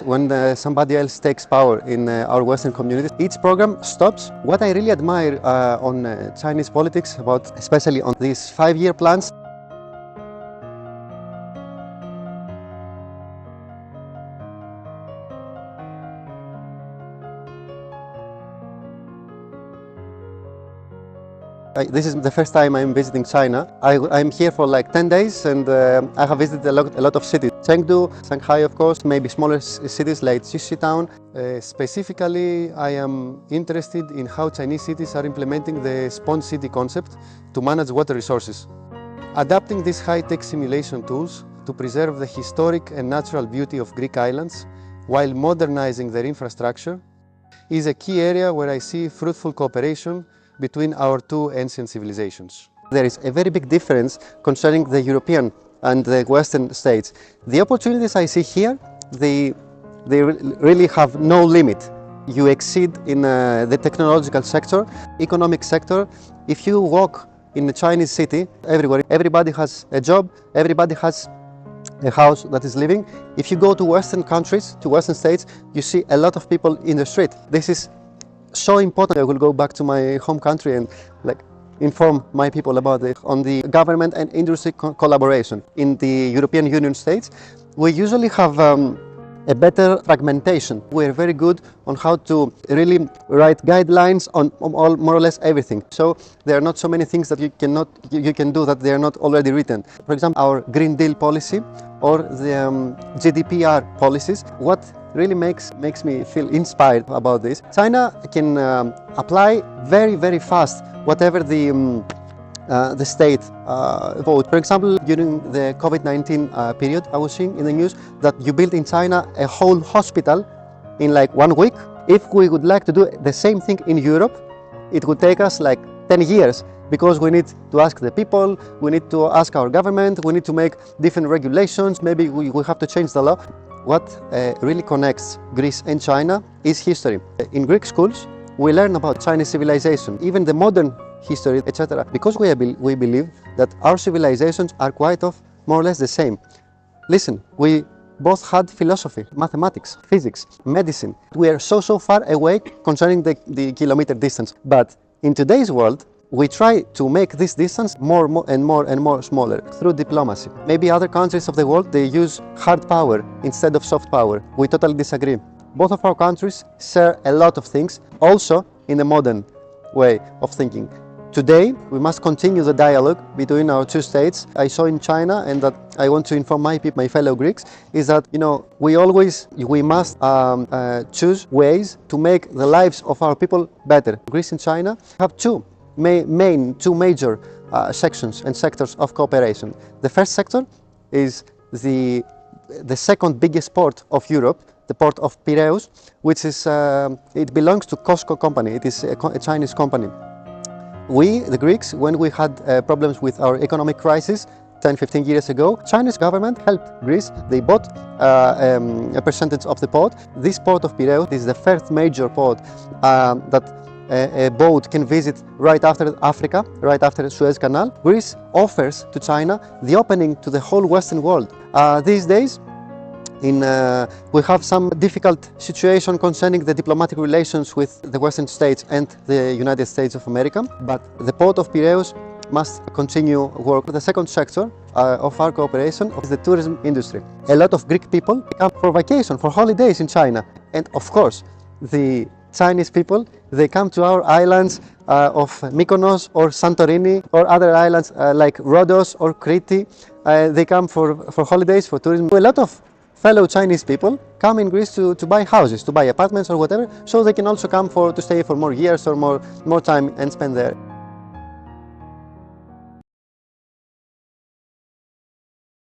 When somebody else takes power in our Western communities, each program stops. What I really admire on Chinese politics, especially on these 5-year plans, this is the first time I'm visiting China. I'm here for like 10 days and I have visited a lot of cities. Chengdu, Shanghai of course, maybe smaller cities like Xixi town. Specifically, I am interested in how Chinese cities are implementing the sponge city concept to manage water resources. Adapting these high-tech simulation tools to preserve the historic and natural beauty of Greek islands while modernizing their infrastructure is a key area where I see fruitful cooperation between our two ancient civilizations. There is a very big difference concerning the European and the Western states. The opportunities I see here, they really have no limit. You exceed in the technological sector, economic sector. If you walk in a Chinese city, everybody has a job, everybody has a house that is living. If you go to Western countries, to Western states, you see a lot of people in the street. This is so important. I will go back to my home country and inform my people about it. On the government and industry collaboration in the European Union states, we usually have a better fragmentation. We're very good on how to really write guidelines on more or less everything. So there are not so many things that you can do that they are not already written. For example, our Green Deal policy or the GDPR policies. What really makes me feel inspired about this. China can apply very fast whatever the state vote. For example, during the COVID-19 period, I was seeing in the news that you built in China a whole hospital in like 1 week. If we would like to do the same thing in Europe, it would take us like 10 years because we need to ask the people, we need to ask our government, we need to make different regulations, maybe we have to change the law. What really connects Greece and China is history. In Greek schools, we learn about Chinese civilization, even the modern history, etc. Because we believe that our civilizations are quite more or less the same. Listen, we both had philosophy, mathematics, physics, medicine. We are so far away concerning the kilometer distance. But in today's world, we try to make this distance more and more smaller through diplomacy. Maybe other countries of the world, they use hard power instead of soft power. We totally disagree. Both of our countries share a lot of things, also in the modern way of thinking. Today, we must continue the dialogue between our two states. I saw in China, and that I want to inform my fellow Greeks, is that we must choose ways to make the lives of our people better. Greece and China have two major sections and sectors of cooperation. The first sector is the second biggest port of Europe, the port of Piraeus, which is it belongs to COSCO company. It is a Chinese company. We, the Greeks, when we had problems with our economic crisis 10-15 years ago, Chinese government helped Greece. They bought a percentage of the port. This port of Piraeus is the first major port that a boat can visit right after Africa, right after the Suez Canal. Greece offers to China the opening to the whole Western world. These days, we have some difficult situation concerning the diplomatic relations with the Western states and the United States of America, but the port of Piraeus must continue work. The second sector of our cooperation is the tourism industry. A lot of Greek people come for vacation, for holidays in China, and of course, the Chinese people, they come to our islands of Mykonos or Santorini or other islands like Rhodos or Crete. They come for holidays, for tourism. A lot of fellow Chinese people come in Greece to buy houses, to buy apartments or whatever, so they can also come to stay for more years or more time and spend there.